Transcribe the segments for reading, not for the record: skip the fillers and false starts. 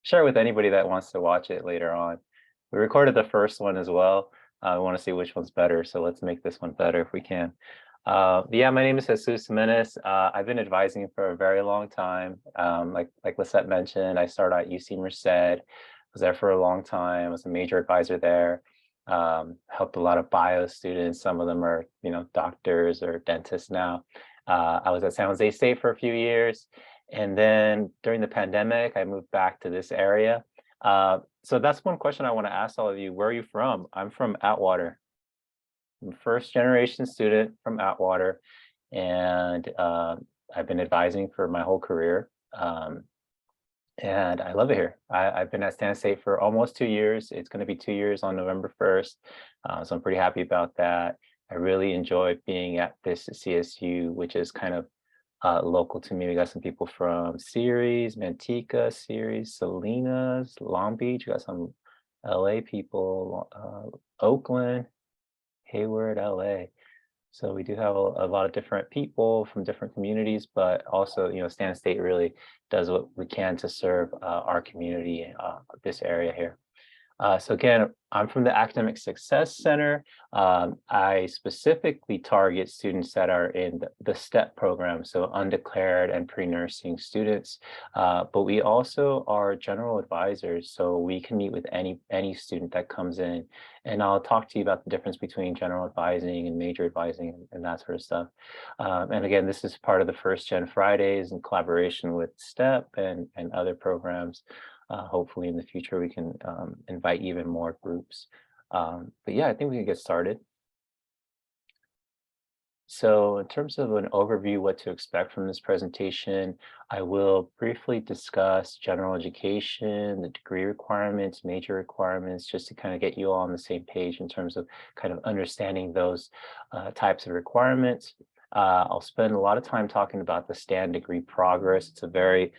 share with anybody that wants to watch it later on. We recorded the first one as well. We want to see which one's better, so let's make this one better if we can. Yeah, my name is Jimenez. I've been advising for a very long time. Like Lisette mentioned, I started at UC Merced, was there for a long time, was a major advisor there. Helped a lot of bio students. Some of them are, doctors or dentists now. I was at San Jose State for a few years. And then during the pandemic, I moved back to this area. So that's one question I want to ask all of you. Where are you from? I'm from Atwater. I'm a first generation student from Atwater, and I've been advising for my whole career. And I love it here. I've been at Stan State for almost 2 years. It's going to be 2 years on November 1st. So I'm pretty happy about that. I really enjoy being at this CSU, which is kind of local to me. We got some people from Ceres, Manteca, Ceres, Salinas, Long Beach. We got some LA people, Oakland, Hayward, LA. So we do have a lot of different people from different communities, but also, Stan State really does what we can to serve our community, this area here. So again, I'm from the Academic Success Center. I specifically target students that are in the STEP program, so undeclared and pre-nursing students. But we also are general advisors, so we can meet with any student that comes in. And I'll talk to you about the difference between general advising and major advising and that sort of stuff. And again, this is part of the First Gen Fridays in collaboration with STEP and other programs. Hopefully in the future, we can invite even more groups. But yeah, I think we can get started. So in terms of an overview, what to expect from this presentation, I will briefly discuss general education, the degree requirements, major requirements, just to kind of get you all on the same page in terms of kind of understanding those types of requirements. I'll spend a lot of time talking about the STAN degree progress. It's a very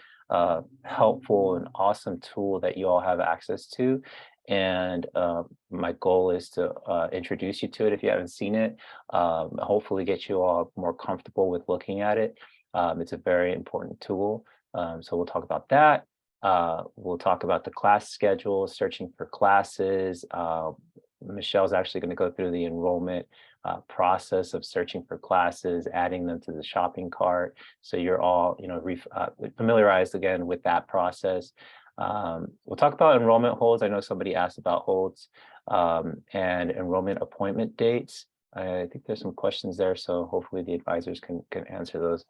helpful and awesome tool that you all have access to. And my goal is to introduce you to it if you haven't seen it, hopefully get you all more comfortable with looking at it. It's a very important tool. So we'll talk about that. We'll talk about the class schedule, searching for classes. Michelle's actually going to go through the enrollment process of searching for classes, adding them to the shopping cart. So you're all, familiarized again with that process. We'll talk about enrollment holds. I know somebody asked about holds and enrollment appointment dates. I think there's some questions there, so hopefully the advisors can answer those.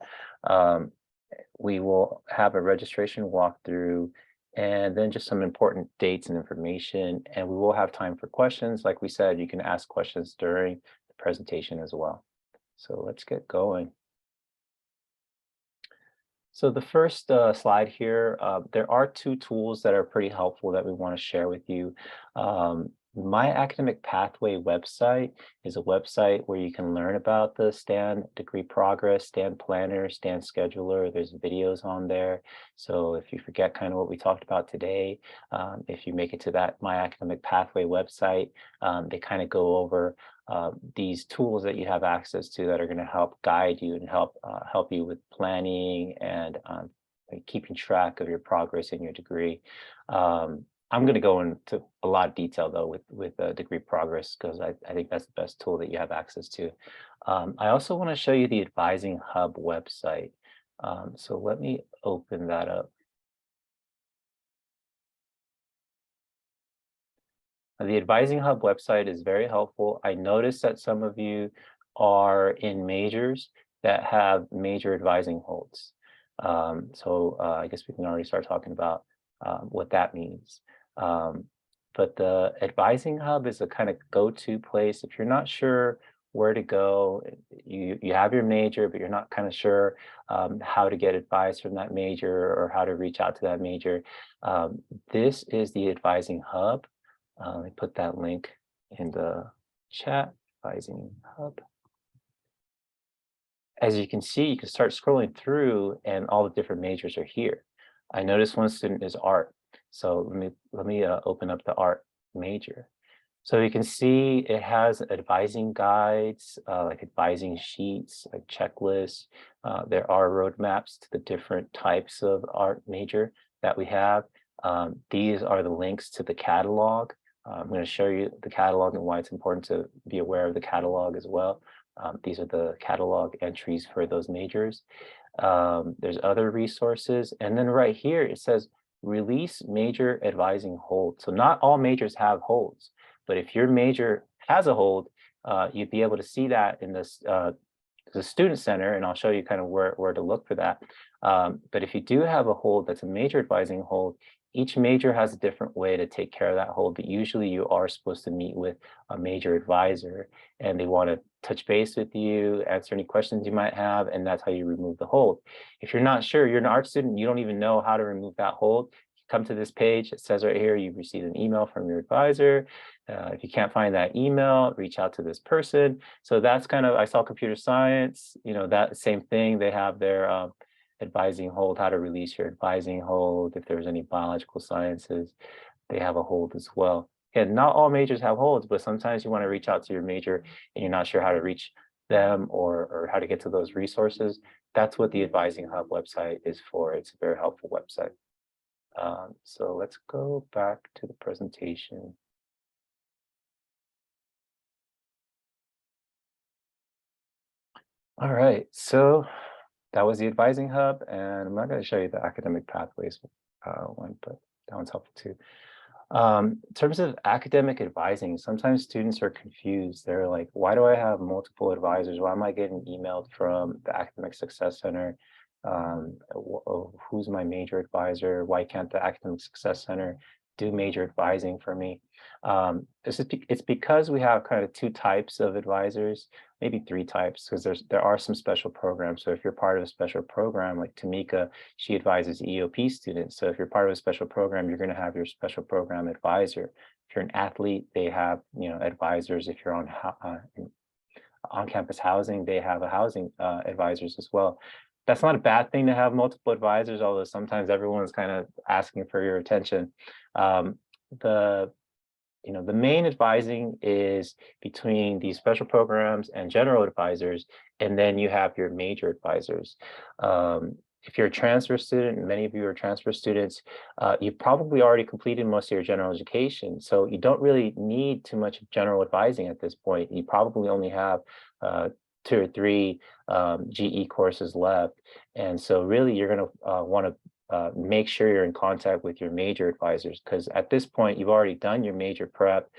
We will have a registration walkthrough, and then just some important dates and information. And we will have time for questions. Like we said, you can ask questions during the presentation as well. So let's get going. So the first slide here, there are two tools that are pretty helpful that we want to share with you. My Academic Pathway website is a website where you can learn about the STAN degree progress, STAN planner, STAN scheduler. There's videos on there. So if you forget kind of what we talked about today, if you make it to that My Academic Pathway website, they kind of go over these tools that you have access to that are going to help guide you and help you with planning and keeping track of your progress in your degree. I'm going to go into a lot of detail though with degree progress, because I think that's the best tool that you have access to. I also want to show you the Advising Hub website. So let me open that up. The Advising Hub website is very helpful. I noticed that some of you are in majors that have major advising holds. So I guess we can already start talking about what that means. But the Advising Hub is a kind of go-to place. If you're not sure where to go, you have your major, but you're not kind of sure how to get advice from that major or how to reach out to that major. This is the Advising Hub. Let me put that link in the chat, Advising Hub. As you can see, you can start scrolling through and all the different majors are here. I noticed one student is art. So let me open up the art major. So you can see it has advising guides, like advising sheets, like checklists. There are roadmaps to the different types of art major that we have. These are the links to the catalog. I'm going to show you the catalog and why it's important to be aware of the catalog as well. These are the catalog entries for those majors. There's other resources. And then right here, it says release major advising hold. So not all majors have holds, but if your major has a hold, you'd be able to see that in this the student center, and I'll show you kind of where to look for that. But if you do have a hold that's a major advising hold, each major has a different way to take care of that hold, but usually you are supposed to meet with a major advisor and they want to touch base with you, answer any questions you might have, and that's how you remove the hold. If you're not sure, you're an art student, you don't even know how to remove that hold, come to this page. It says right here, you've received an email from your advisor. If you can't find that email, reach out to this person. So that's kind of, I saw computer science, that same thing. They have their advising hold, how to release your advising hold. If there's any biological sciences, they have a hold as well. And not all majors have holds, but sometimes you want to reach out to your major and you're not sure how to reach them or how to get to those resources. That's what the Advising Hub website is for. It's a very helpful website. So let's go back to the presentation. All right, so that was the Advising Hub, and I'm not going to show you the Academic Pathways one, but that one's helpful too. In terms of academic advising, sometimes students are confused. They're like, why do I have multiple advisors? Why am I getting emailed from the Academic Success Center? Who's my major advisor? Why can't the Academic Success Center do major advising for me? It's because we have kind of two types of advisors, maybe three types, because there are some special programs. So if you're part of a special program, like Tamika, she advises EOP students. So if you're part of a special program, you're going to have your special program advisor. If you're an athlete, they have advisors. If you're on campus housing, they have a housing advisors as well. That's not a bad thing to have multiple advisors, although sometimes everyone's kind of asking for your attention. The main advising is between these special programs and general advisors, and then you have your major advisors. If you're a transfer student, and many of you are transfer students, you've probably already completed most of your general education, so you don't really need too much general advising at this point. You probably only have 2 or 3 GE courses left, and so really you're going to want to make sure you're in contact with your major advisors, because at this point you've already done your major prep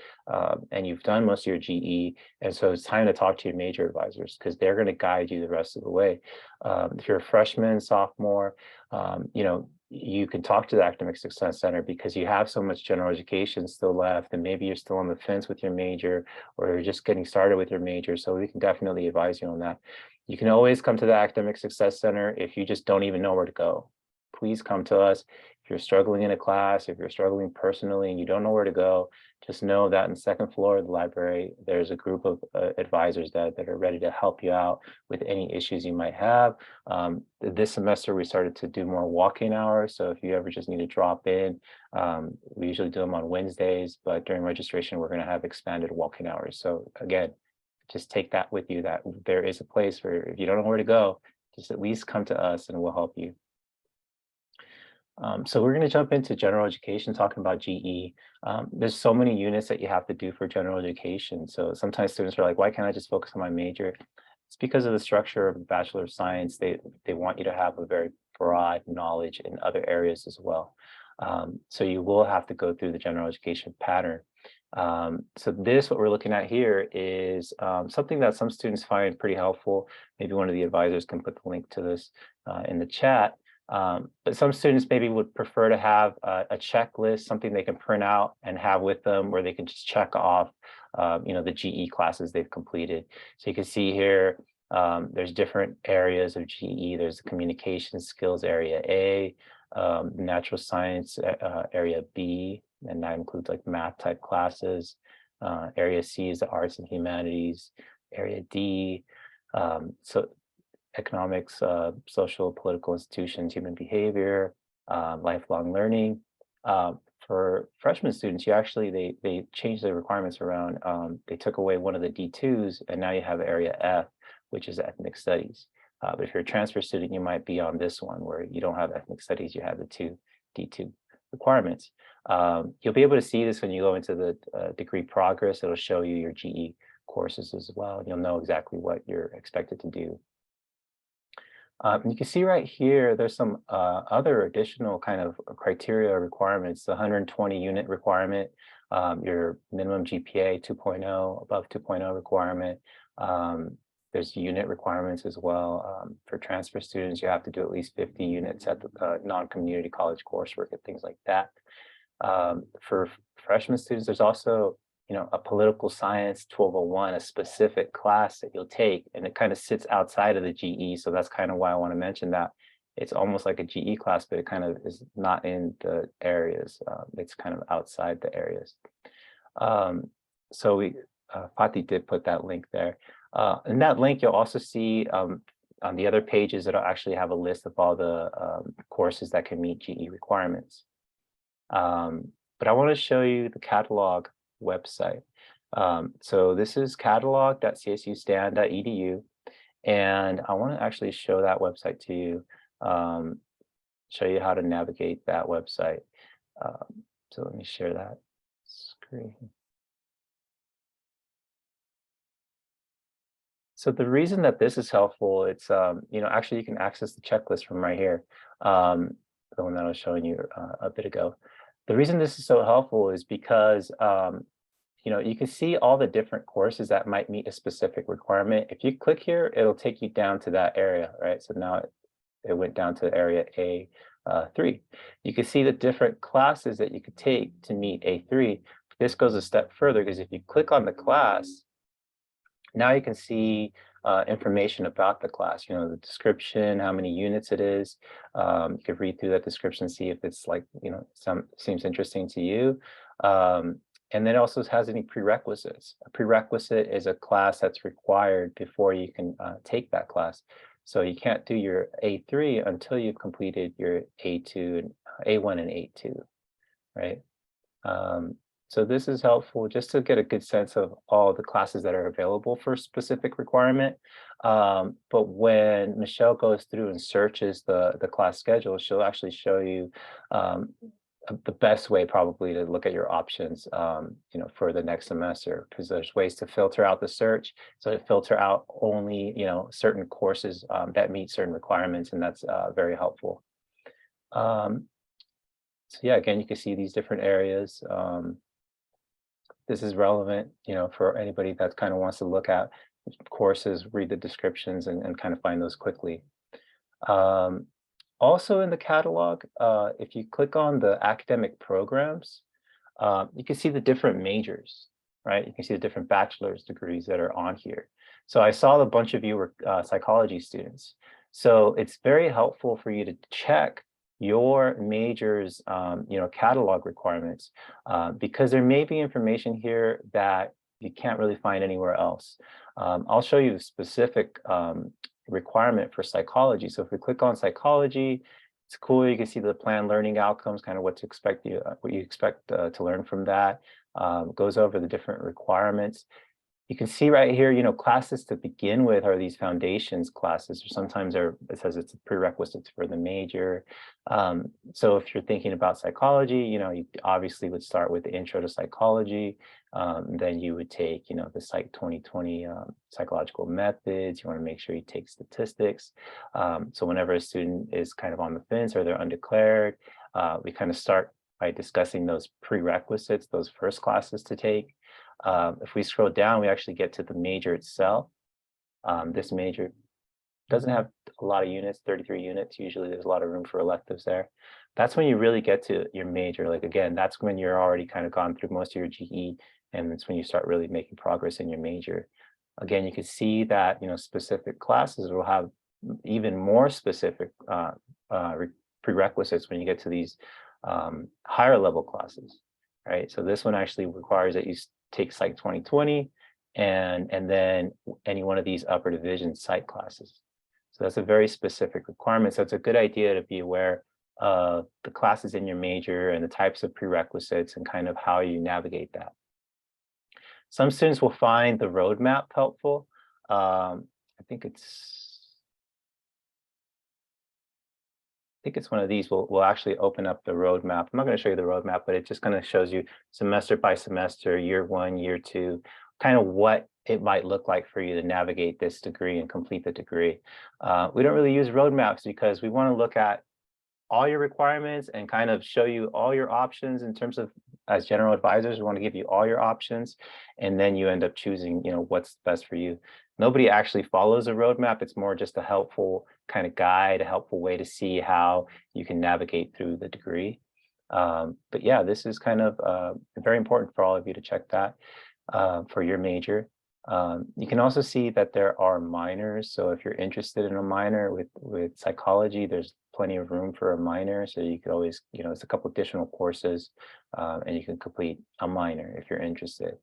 and you've done most of your GE, and so it's time to talk to your major advisors because they're going to guide you the rest of the way. If you're a freshman, sophomore, you can talk to the Academic Success Center because you have so much general education still left, and maybe you're still on the fence with your major or you're just getting started with your major, so we can definitely advise you on that. You can always come to the Academic Success Center if you just don't even know where to go. Please come to us. If you're struggling in a class, if you're struggling personally and you don't know where to go, just know that in the second floor of the library, there's a group of advisors that are ready to help you out with any issues you might have. This semester, we started to do more walk-in hours. So if you ever just need to drop in, we usually do them on Wednesdays, but during registration, we're going to have expanded walk-in hours. So again, just take that with you, that there is a place where if you don't know where to go, just at least come to us and we'll help you. So we're going to jump into general education, talking about GE. There's so many units that you have to do for general education. So sometimes students are like, why can't I just focus on my major? It's because of the structure of a Bachelor of Science. They want you to have a very broad knowledge in other areas as well. So you will have to go through the general education pattern. So what we're looking at here is something that some students find pretty helpful. Maybe one of the advisors can put the link to this in the chat. But some students maybe would prefer to have a checklist, something they can print out and have with them where they can just check off, the GE classes they've completed. So you can see here, there's different areas of GE. There's the communication skills area A, natural science area B, and that includes like math type classes. Area C is the arts and humanities. Area D, economics, social, political institutions, human behavior, lifelong learning. For freshman students, they changed the requirements around. They took away one of the D2s, and now you have area F, which is ethnic studies. But if you're a transfer student, you might be on this one where you don't have ethnic studies, you have the D2. requirements. You'll be able to see this when you go into the degree progress. It'll show you your GE courses as well. You'll know exactly what you're expected to do. You can see right here, there's some other additional kind of criteria requirements, the 120 unit requirement, your minimum GPA 2.0, above 2.0 requirement. There's unit requirements as well. For transfer students, you have to do at least 50 units at the non-community college coursework and things like that. For freshman students, there's also a political science 1201, a specific class that you'll take, and it kind of sits outside of the GE. So that's kind of why I want to mention that. It's almost like a GE class, but it kind of is not in the areas. It's kind of outside the areas. So Pati did put that link there. In that link, you'll also see on the other pages, it'll actually have a list of all the courses that can meet GE requirements. But I want to show you the catalog website. So this is catalog.csustan.edu, and I want to actually show that website to you, show you how to navigate that website. So let me share that screen. So the reason that this is helpful, it's actually you can access the checklist from right here, the one that I was showing you a bit ago. The reason this is so helpful is because you can see all the different courses that might meet a specific requirement. If you click here, it'll take you down to that area, right? So now it went down to area A3. You can see the different classes that you could take to meet A3. This goes a step further because if you click on the class, now you can see information about the class, the description, how many units it is. You could read through that description, see if it's like, seems interesting to you. And then it also has any prerequisites. A prerequisite is a class that's required before you can take that class. So you can't do your A3 until you've completed your A2 and A1 and A2, right? So this is helpful just to get a good sense of all the classes that are available for a specific requirement. But when Michelle goes through and searches the class schedule, she'll actually show you the best way probably to look at your options, for the next semester, because there's ways to filter out the search. So to filter out only, certain courses that meet certain requirements, and that's very helpful. So yeah, again, you can see these different areas. This is relevant, for anybody that kind of wants to look at courses, read the descriptions, and kind of find those quickly. Also in the catalog, if you click on the academic programs, you can see the different majors, right? You can see the different bachelor's degrees that are on here. So I saw a bunch of you were psychology students. So it's very helpful for you to check your major's catalog requirements, because there may be information here that you can't really find anywhere else. I'll show you a specific requirement for psychology. So if we click on psychology, it's cool. You can see the planned learning outcomes, kind of what you expect to learn from that. Goes over the different requirements. You can see right here, classes to begin with are these foundations classes, or sometimes it says it's a prerequisite for the major. So if you're thinking about psychology, you obviously would start with the intro to psychology. Then you would take, the Psych 2020 psychological methods. You want to make sure you take statistics. So whenever a student is kind of on the fence or they're undeclared, we kind of start by discussing those prerequisites, those first classes to take. If we scroll down, we actually get to the major itself. This major doesn't have a lot of units, 33 units. Usually there's a lot of room for electives there. That's when you really get to your major. Like, again, that's when you're already kind of gone through most of your GE, and it's when you start really making progress in your major. Again, you can see that, specific classes will have even more specific prerequisites when you get to these higher level classes, right? So this one actually requires that you take Psych 2020 and then any one of these upper division psych classes. So that's a very specific requirement. So it's a good idea to be aware of the classes in your major and the types of prerequisites and kind of how you navigate that. Some students will find the roadmap helpful. I think it's think it's one of these. We'll actually open up the roadmap. I'm not going to show you the roadmap, but it just kind of shows you semester by semester, year 1, year 2, kind of what it might look like for you to navigate this degree and complete the degree. We don't really use roadmaps because we want to look at all your requirements and kind of show you all your options in terms of, as general advisors, we want to give you all your options, and then you end up choosing, what's best for you. Nobody actually follows a roadmap. It's more just a helpful kind of guide, a helpful way to see how you can navigate through the degree. But yeah, this is kind of very important for all of you to check that for your major. You can also see that there are minors. So if you're interested in a minor with psychology, there's plenty of room for a minor. So you could always, it's a couple additional courses, and you can complete a minor if you're interested.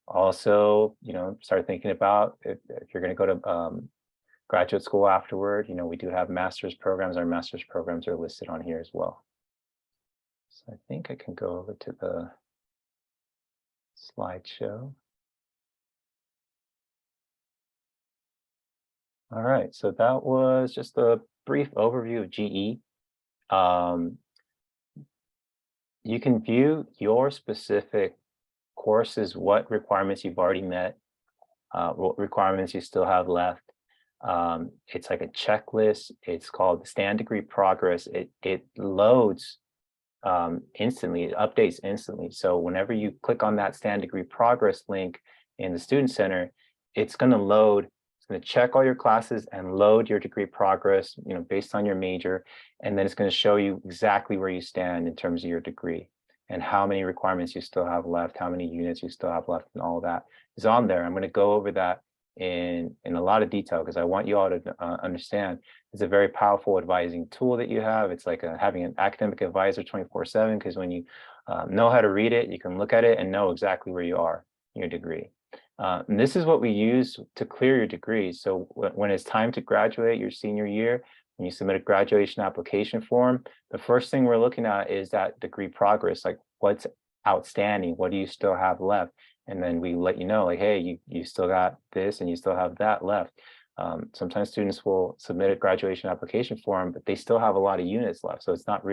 Also, start thinking about if you're going to go to graduate school afterward. We do have master's programs. Our master's programs are listed on here as well. So I think I can go over to the slideshow. All right, so that was just a brief overview of GE. You can view your specific courses, what requirements you've already met, what requirements you still have left. It's like a checklist. It's called the Stand Degree Progress. It loads instantly, it updates instantly. So whenever you click on that Stand Degree Progress link in the Student Center, it's going to load. It's going to check all your classes and load your degree progress, based on your major, and then it's going to show you exactly where you stand in terms of your degree and how many requirements you still have left, how many units you still have left, and all of that is on there. I'm going to go over that in a lot of detail because I want you all to understand it's a very powerful advising tool that you have. It's like having an academic advisor 24/7, because when you know how to read it, you can look at it and know exactly where you are in your degree. And this is what we use to clear your degree. So when it's time to graduate your senior year, when you submit a graduation application form, the first thing we're looking at is that degree progress, like what's outstanding, what do you still have left? And then we let you know, like, hey, you still got this and you still have that left. Sometimes students will submit a graduation application form, but they still have a lot of units left. So it's not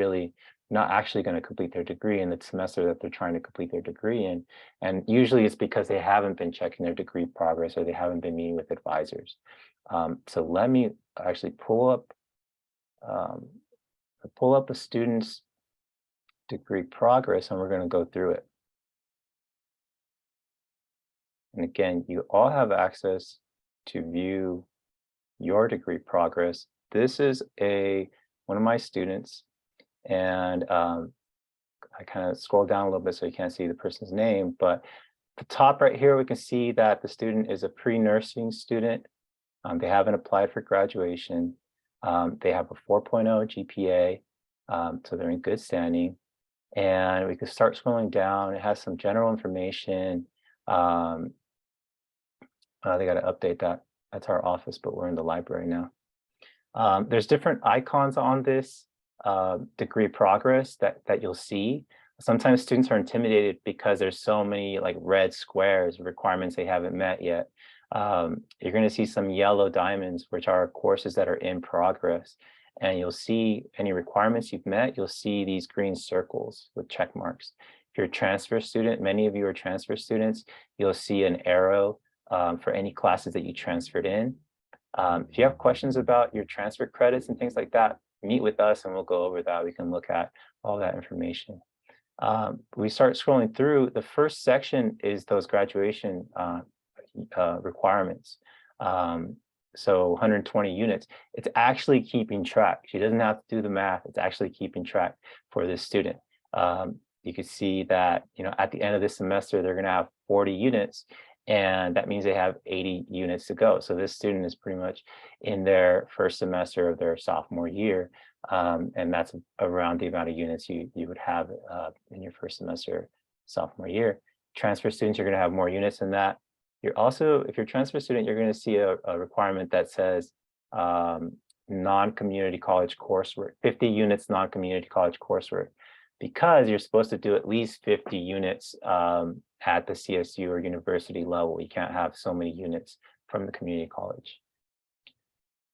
actually going to complete their degree in the semester that they're trying to complete their degree in. And usually it's because they haven't been checking their degree progress or they haven't been meeting with advisors. So let me actually pull up a student's degree progress, and we're going to go through it. And again, you all have access to view your degree progress. This is one of my students, and I kind of scroll down a little bit so you can't see the person's name, but the top right here, we can see that the student is a pre-nursing student. They haven't applied for graduation. They have a 4.0 GPA, so they're in good standing. And we can start scrolling down. It has some general information. They got to update that. That's our office, but we're in the library now. There's different icons on this degree progress that you'll see. Sometimes students are intimidated because there's so many like red squares, requirements they haven't met yet. You're going to see some yellow diamonds, which are courses that are in progress. And you'll see any requirements you've met. You'll see these green circles with check marks. If you're a transfer student, many of you are transfer students, you'll see an arrow for any classes that you transferred in. If you have questions about your transfer credits and things like that, meet with us and we'll go over that. We can look at all that information. We start scrolling through. The first section is those graduation requirements. So 120 units. It's actually keeping track. She doesn't have to do the math. It's actually keeping track for this student. You can see that, at the end of this semester, they're going to have 40 units. And that means they have 80 units to go. So this student is pretty much in their first semester of their sophomore year. And that's around the amount of units you would have in your first semester sophomore year. Transfer students, you're going to have more units than that. You're also, if you're a transfer student, you're going to see a requirement that says non-community college coursework, 50 units non-community college coursework, because you're supposed to do at least 50 units at the CSU or university level. You can't have so many units from the community college.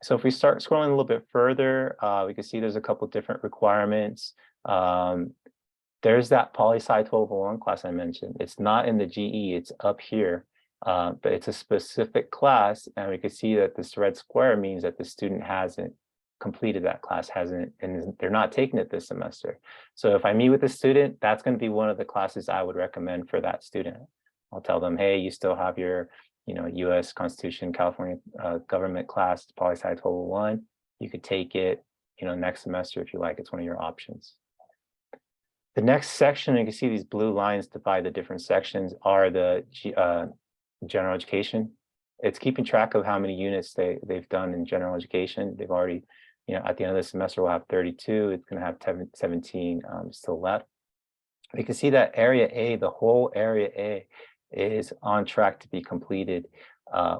So if we start scrolling a little bit further, we can see there's a couple different requirements. There's that poli-sci 1201 class I mentioned. It's not in the GE, it's up here, but it's a specific class, and we can see that this red square means that the student hasn't completed that class, and they're not taking it this semester. So if I meet with a student, that's going to be one of the classes I would recommend for that student. I'll tell them, hey, you still have your U.S. Constitution, California government class, poli-sci 1201. You could take it, next semester if you like. It's one of your options. The next section, you can see these blue lines divide the different sections, are the general education. It's keeping track of how many units they've done in general education. They've already, at the end of the semester, we'll have 32. It's going to have 17 still left. We can see that area A, the whole area A, is on track to be completed.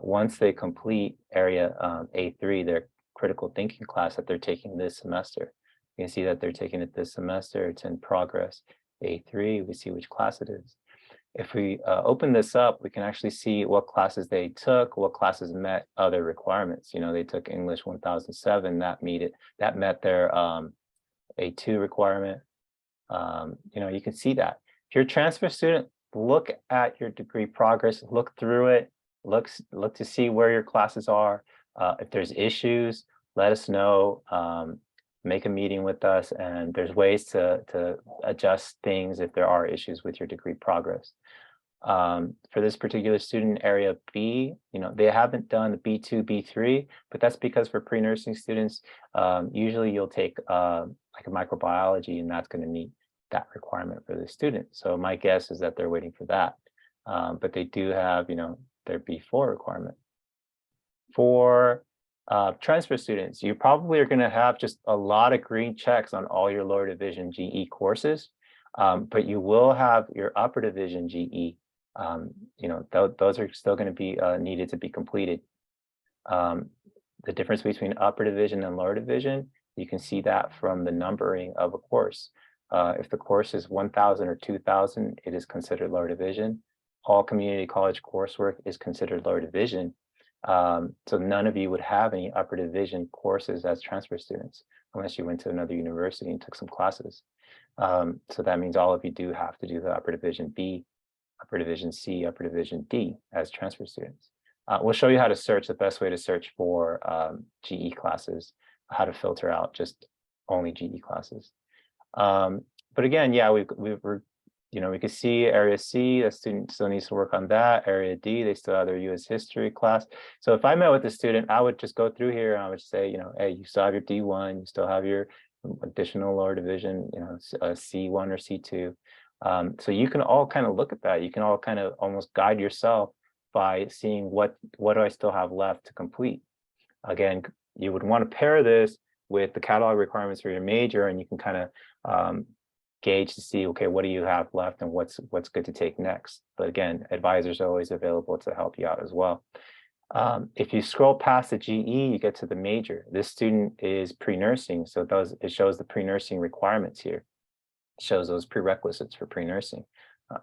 Once they complete area A3, their critical thinking class that they're taking this semester. You can see that they're taking it this semester. It's in progress. A3, we see which class it is. If we open this up, we can actually see what classes they took, what classes met other requirements. They took English 1007, that met their A2 requirement. You can see that. If you're a transfer student, look at your degree progress, look through it, look to see where your classes are. If there's issues, let us know. Make a meeting with us, and there's ways to adjust things if there are issues with your degree progress. For this particular student, area B, they haven't done the B2, B3, but that's because for pre-nursing students, usually you'll take like a microbiology, and that's going to meet that requirement for the student. So my guess is that they're waiting for that, but they do have, their B4 requirement. For transfer students, you probably are going to have just a lot of green checks on all your lower division GE courses, but you will have your upper division GE. Those are still going to be needed to be completed. The difference between upper division and lower division, you can see that from the numbering of a course. If the course is 1,000 or 2,000, it is considered lower division. All community college coursework is considered lower division. So none of you would have any upper division courses as transfer students, unless you went to another university and took some classes. So that means all of you do have to do the upper division B, upper division C, upper division D as transfer students. We'll show you how to search, the best way to search for GE classes, how to filter out just only GE classes. But again, yeah, we can see area C, that student still needs to work on that. Area D, they still have their US history class. So if I met with a student, I would just go through here and I would say, hey, you still have your D1, you still have your additional lower division, C1 or C2. So you can all kind of look at that. You can all kind of almost guide yourself by seeing what do I still have left to complete. Again, you would want to pair this with the catalog requirements for your major, and you can kind of gauge to see, okay, what do you have left and what's good to take next. But again, advisors are always available to help you out as well. If you scroll past the GE, you get to the major. This student is pre-nursing, so it shows the pre-nursing requirements here. It shows those prerequisites for pre-nursing.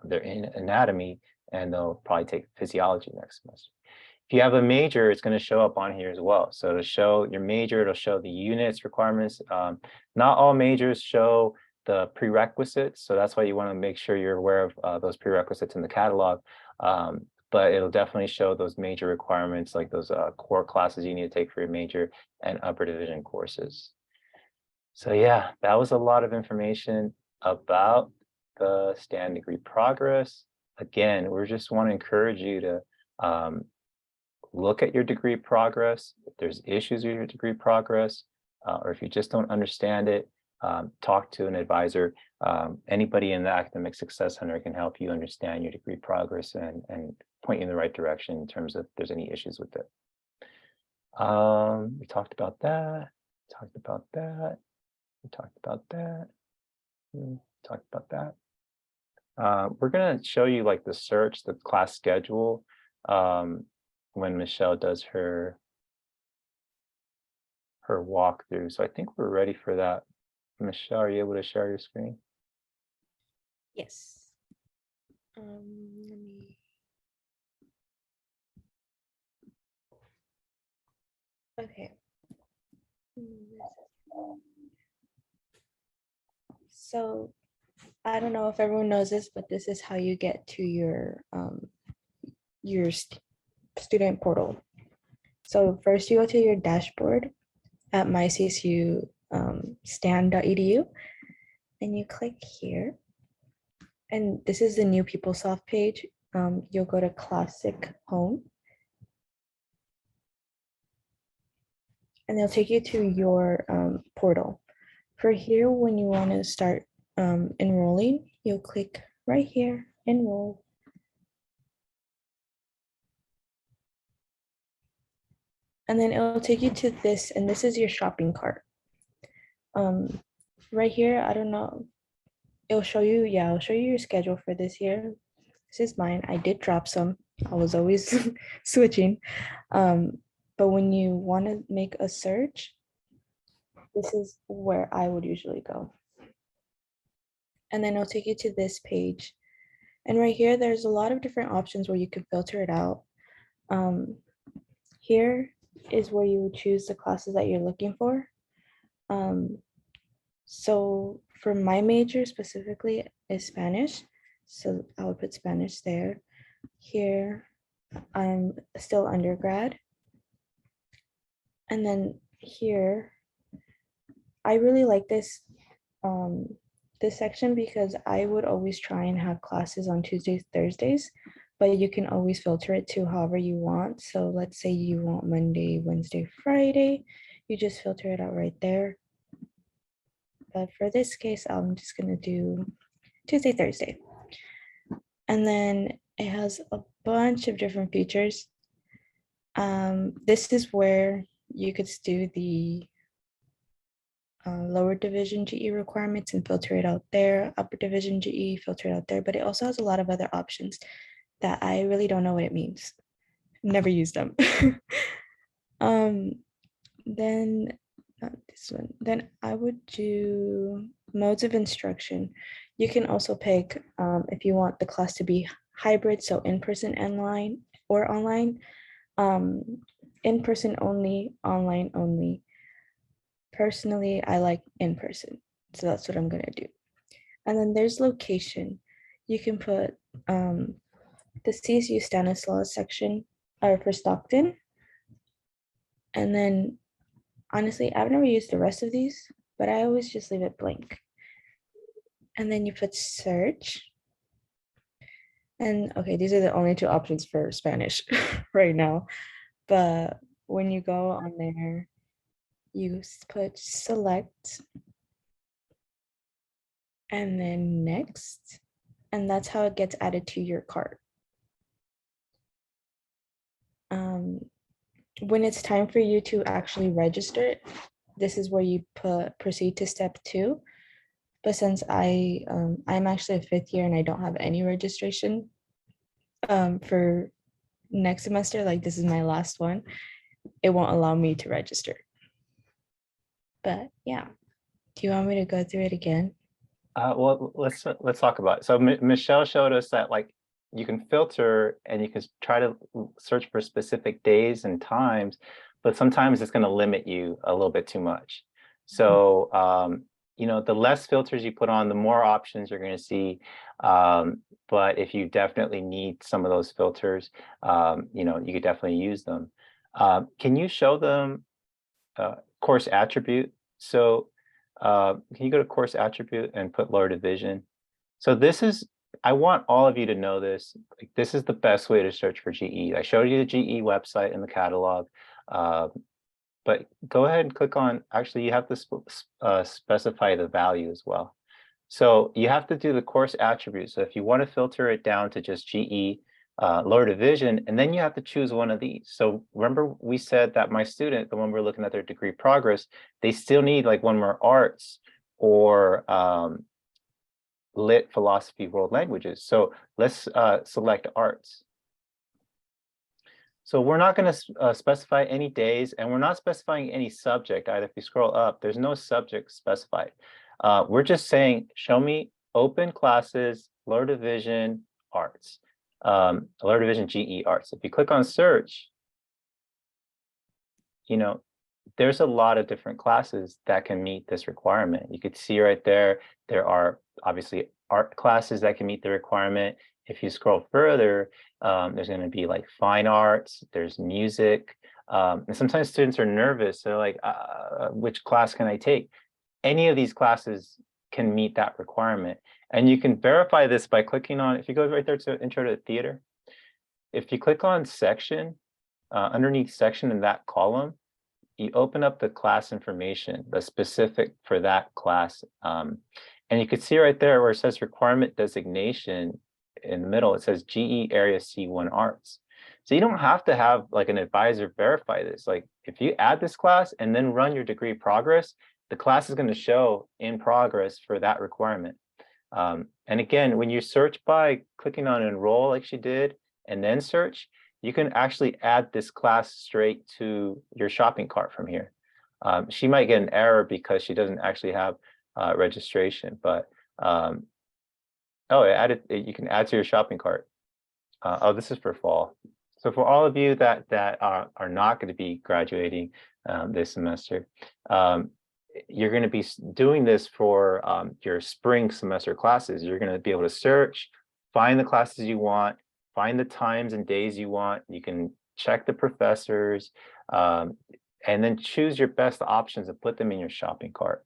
They're in anatomy, and they'll probably take physiology next semester. If you have a major, it's going to show up on here as well. So to show your major, it'll show the units requirements. Not all majors show the prerequisites, so that's why you want to make sure you're aware of those prerequisites in the catalog. But it'll definitely show those major requirements, like those core classes you need to take for your major and upper division courses. So yeah, that was a lot of information about the STAN degree progress. Again, we just want to encourage you to look at your degree progress. If there's issues with your degree progress, or if you just don't understand it, talk to an advisor. Anybody in the Academic Success Center can help you understand your degree progress and point you in the right direction in terms of if there's any issues with it. We talked about that, talked about that, we talked about that, talked about that. We're going to show you like the search, the class schedule, when Michelle does her walkthrough. So I think we're ready for that. Michelle, are you able to share your screen? Yes. Let me. Okay. So I don't know if everyone knows this, but this is how you get to your student portal. So first you go to your dashboard at mycsu stan.edu, and you click here. And this is the new PeopleSoft page. You'll go to Classic Home. And they'll take you to your portal. For here, when you want to start enrolling, you'll click right here, enroll. And then it'll take you to this, and this is your shopping cart. Right here, I don't know, it'll show you, I'll show you your schedule for this year. This is mine. I did drop some. I was always switching. But when you want to make a search, this is where I would usually go. And then it'll take you to this page. And right here, there's a lot of different options where you can filter it out. Here is where you would choose the classes that you're looking for. So for my major specifically is Spanish. So I would put Spanish there. Here, I'm still undergrad. And then here, I really like this this section because I would always try and have classes on Tuesdays, Thursdays, but you can always filter it to however you want. So let's say you want Monday, Wednesday, Friday, you just filter it out right there. But for this case, I'm just gonna do Tuesday, Thursday. And then it has a bunch of different features. This is where you could do the lower division GE requirements and filter it out there, upper division GE, filter it out there, but it also has a lot of other options that I really don't know what it means. Never used them. Then not this one. Then I would do modes of instruction. You can also pick if you want the class to be hybrid, so in-person and online, in-person only, online only. Personally, I like in-person, so that's what I'm gonna do. And then there's location. You can put the CSU Stanislaus section for Stockton. And then honestly, I've never used the rest of these, but I always just leave it blank. And then you put search. And okay, these are the only two options for Spanish right now. But when you go on there, you put select and then next, and that's how it gets added to your cart. When it's time for you to actually register, this is where you proceed to step 2. But since I'm actually a 5th year and I don't have any registration for next semester, like this is my last one, it won't allow me to register. But yeah, do you want me to go through it again? Well, let's talk about it. So Michelle showed us that like you can filter and you can try to search for specific days and times, but sometimes it's going to limit you a little bit too much. So you know, the less filters you put on, the more options you're going to see. But if you definitely need some of those filters, you know, you could definitely use them. Can you show them course attribute? So can you go to course attribute and put lower division? So this is, I want all of you to know this. Like, this is the best way to search for GE. I showed you the GE website and the catalog, but go ahead and click on, actually you have to specify the value as well. So you have to do the course attribute. So if you want to filter it down to just GE, lower division, and then you have to choose one of these. So remember we said that my student, the one we're looking at their degree progress, they still need like one more arts or lit, philosophy, world languages. So let's select arts. So we're not going to specify any days, and we're not specifying any subject either. If you scroll up, there's no subject specified. We're just saying, show me open classes, lower division, arts. Lower division GE arts. If you click on search, you know, there's a lot of different classes that can meet this requirement. You could see right there, there are obviously art classes that can meet the requirement. If you scroll further, there's going to be like fine arts, there's music, and sometimes students are nervous. They're like, which class can I take? Any of these classes can meet that requirement. And you can verify this by clicking on, if you go right there to Intro to Theater, if you click on section, underneath section in that column, you open up the class information that's specific for that class. And you can see right there where it says requirement designation in the middle, it says GE Area C1 Arts. So you don't have to have like an advisor verify this. Like if you add this class and then run your degree progress, the class is going to show in progress for that requirement. And again, when you search by clicking on enroll like she did, and then search, you can actually add this class straight to your shopping cart from here. She might get an error because she doesn't actually have registration, but oh, you can add to your shopping cart. Oh, this is for fall. So for all of you that are not going to be graduating this semester, you're going to be doing this for your spring semester classes. You're going to be able to search, find the classes you want, find the times and days you want. You can check the professors, and then choose your best options and put them in your shopping cart.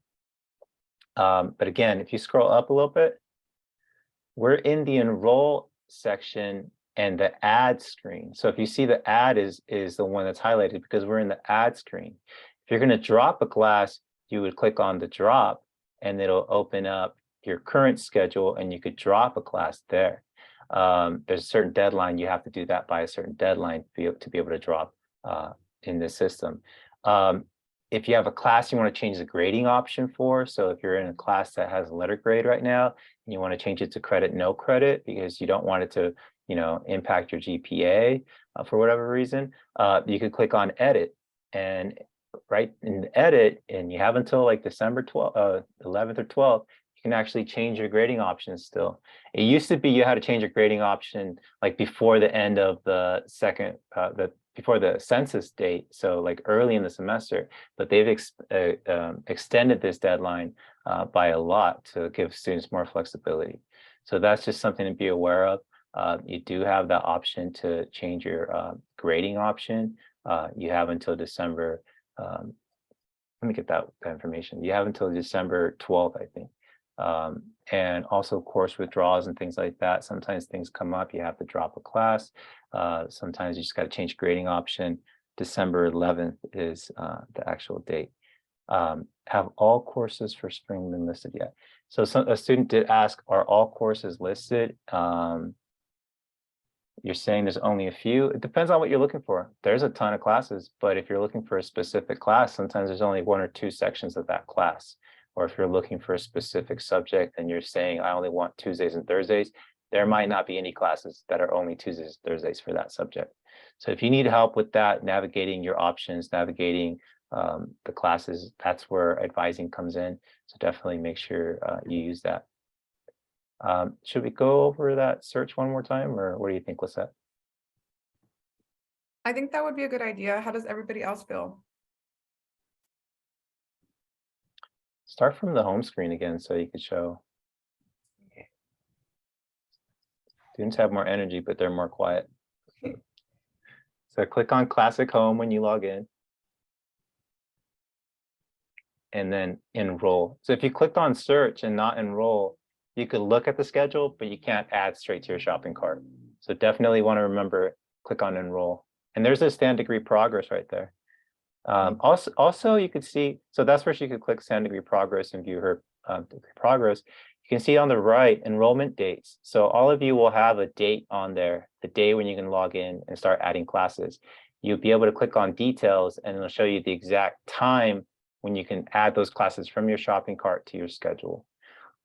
But again, if you scroll up a little bit, we're in the enroll section and the add screen. So if you see the add is the one that's highlighted because we're in the add screen. If you're going to drop a class, you would click on the drop and it'll open up your current schedule and you could drop a class there. There's a certain deadline. You have to do that by a certain deadline to be able to drop in this system. If you have a class you want to change the grading option for, so if you're in a class that has a letter grade right now and you want to change it to credit, no credit, because you don't want it to, impact your GPA for whatever reason, you could click on edit, and right in edit, and you have until like December 12th, 11th or 12th, you can actually change your grading options still. It used to be you had to change your grading option like before the end of the before the census date, so like early in the semester, but they've extended this deadline by a lot to give students more flexibility. So that's just something to be aware of. You do have the option to change your grading option. You have until December, let me get that information. You have until December 12th, I think. And also course withdrawals and things like that. Sometimes things come up, you have to drop a class. Sometimes you just got to change grading option. December 11th is the actual date. Have all courses for spring been listed yet? So a student did ask, are all courses listed? You're saying there's only a few. It depends on what you're looking for. There's a ton of classes, but if you're looking for a specific class, sometimes there's only 1 or 2 sections of that class. Or if you're looking for a specific subject and you're saying, I only want Tuesdays and Thursdays, there might not be any classes that are only Tuesdays and Thursdays for that subject. So if you need help with that, navigating your options, navigating the classes, that's where advising comes in. So definitely make sure you use that. Should we go over that search one more time, or what do you think, Lisette? I think that would be a good idea. How does everybody else feel? Start from the home screen again so you could show. Students have more energy, but they're more quiet. So click on Classic Home when you log in. And then enroll. So if you clicked on search and not enroll, you could look at the schedule, but you can't add straight to your shopping cart. So definitely want to remember, click on enroll. And there's a stand degree progress right there. Also, you could see, so that's where she could click stand degree progress and view her degree progress. You can see on the right, enrollment dates. So all of you will have a date on there, the day when you can log in and start adding classes. You'll be able to click on details and it'll show you the exact time when you can add those classes from your shopping cart to your schedule.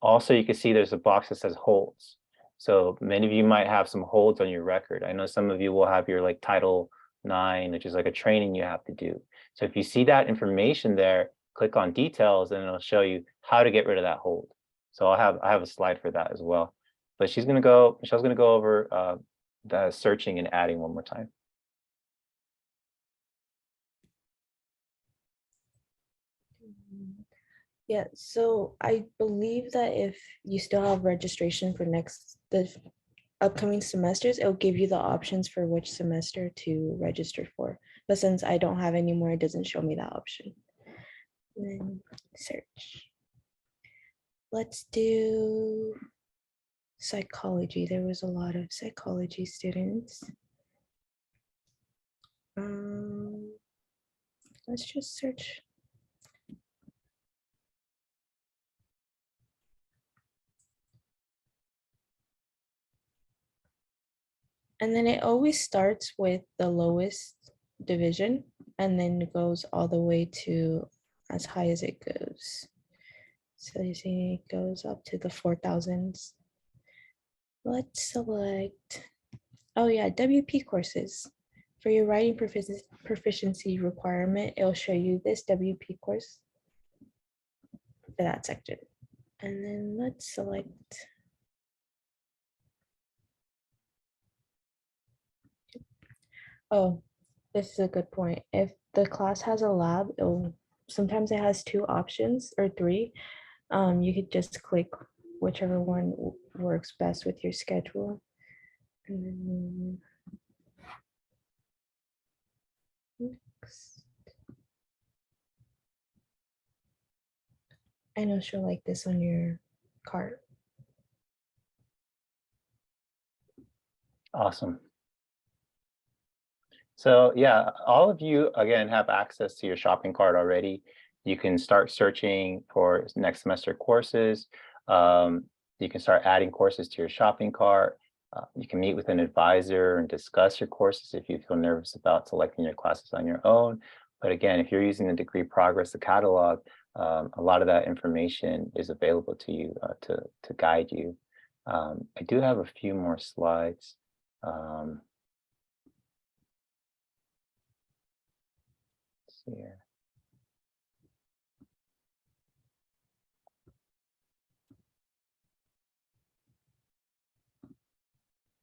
Also, you can see there's a box that says holds. So many of you might have some holds on your record. I know some of you will have your like Title IX, which is like a training you have to do. So if you see that information there, click on details and it'll show you how to get rid of that hold. So I have a slide for that as well. But Michelle's gonna go over the searching and adding one more time. Yeah, so I believe that if you still have registration for the upcoming semesters, it'll give you the options for which semester to register for. But since I don't have any more, it doesn't show me that option. And then search. Let's do psychology. There was a lot of psychology students. Let's just search. And then it always starts with the lowest division and then goes all the way to as high as it goes. So you see it goes up to the 4,000s. Let's select, oh yeah, WP courses. For your writing proficiency requirement, it'll show you this WP course for that section. And then let's select, oh, this is a good point. If the class has a lab, sometimes it has 2 options or 3. You could just click whichever one works best with your schedule. And then next. I know she'll like this on your cart. Awesome. So yeah, all of you, again, have access to your shopping cart already. You can start searching for next semester courses. You can start adding courses to your shopping cart. You can meet with an advisor and discuss your courses if you feel nervous about selecting your classes on your own. But again, if you're using the degree progress, the catalog, a lot of that information is available to you to guide you. I do have a few more slides. Here.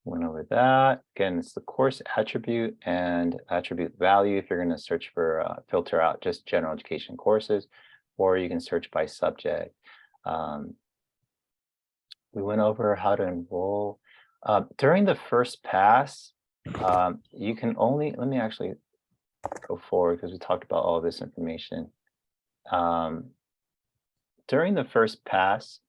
Went over that. Again, it's the course attribute and attribute value if you're going to search for filter out just general education courses, or you can search by subject. We went over how to enroll. During the first pass, you can only, let me actually go forward because we talked about all this information. During the first pass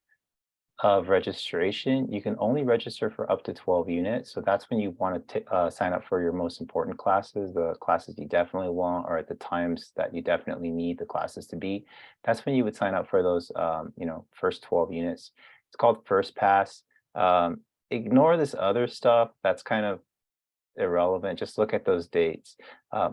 of registration, you can only register for up to 12 units. So that's when you want to sign up for your most important classes, the classes you definitely want, or at the times that you definitely need the classes to be. That's when you would sign up for those, first 12 units. It's called first pass. Ignore this other stuff. That's kind of irrelevant. Just look at those dates,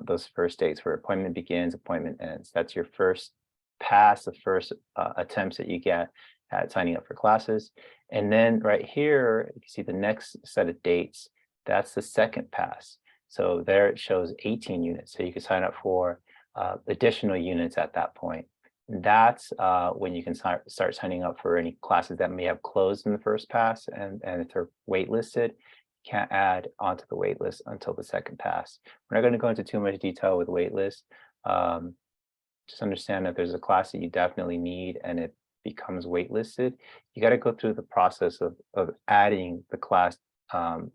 those first dates where appointment begins, appointment ends. That's your first pass, the first attempts that you get at signing up for classes. And then right here, you can see the next set of dates. That's the second pass. So there it shows 18 units. So you can sign up for additional units at that point. And that's when you can start signing up for any classes that may have closed in the first pass. And if they're waitlisted, you can't add onto the waitlist until the second pass. We're not going to go into too much detail with waitlist. Just understand that there's a class that you definitely need and it becomes waitlisted. You got to go through the process of adding the class to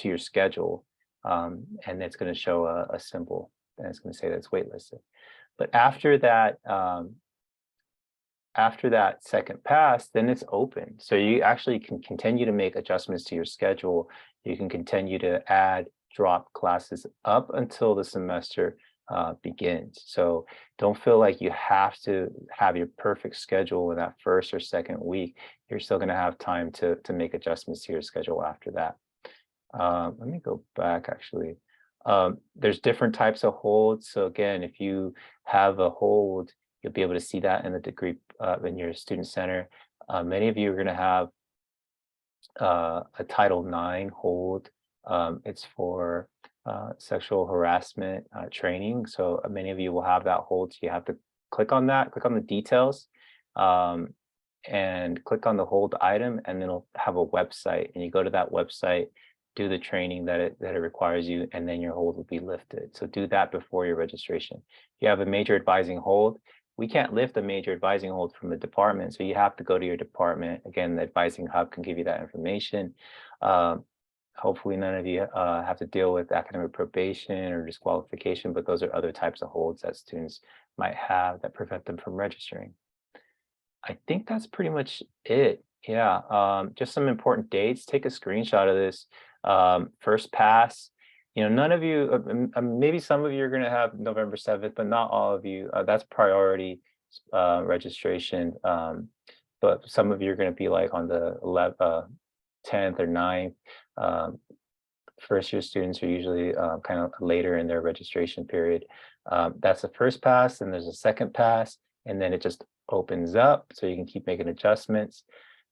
your schedule, and it's going to show a symbol and it's going to say that it's waitlisted. But after that second pass, then it's open. So you actually can continue to make adjustments to your schedule. You can continue to add, drop classes up until the semester begins. So don't feel like you have to have your perfect schedule in that first or second week. You're still going to have time to make adjustments to your schedule after that. Let me go back actually. There's different types of holds. So again, if you have a hold, you'll be able to see that in the degree in your student center. Many of you are going to have a Title IX hold. It's for sexual harassment training. So many of you will have that hold. So you have to click on that, click on the details, and click on the hold item, and then it'll have a website. And you go to that website, do the training that it requires you, and then your hold will be lifted. So do that before your registration. If you have a major advising hold, we can't lift a major advising hold from the department. So you have to go to your department. Again, the advising hub can give you that information. Hopefully none of you have to deal with academic probation or disqualification, but those are other types of holds that students might have that prevent them from registering. I think that's pretty much it. Yeah, just some important dates. Take a screenshot of this. First pass. None of you, maybe some of you are going to have November 7th, but not all of you. That's priority registration. But some of you are going to be like on the 10th or 9th. First year students are usually kind of later in their registration period. That's the first pass, and there's a second pass, and then it just opens up so you can keep making adjustments.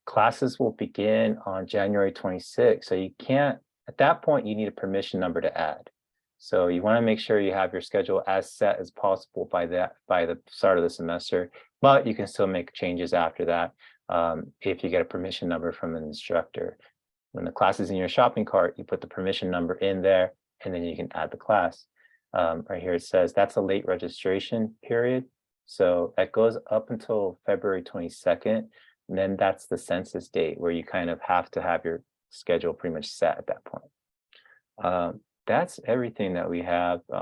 Classes will begin on January 26th. So you can't, at that point, you need a permission number to add. So you want to make sure you have your schedule as set as possible by the start of the semester, but you can still make changes after that if you get a permission number from an instructor. When the class is in your shopping cart, you put the permission number in there, and then you can add the class. Right here it says that's a late registration period. So that goes up until February 22nd. And then that's the census date where you kind of have to have your schedule pretty much set at that point. That's everything that we have.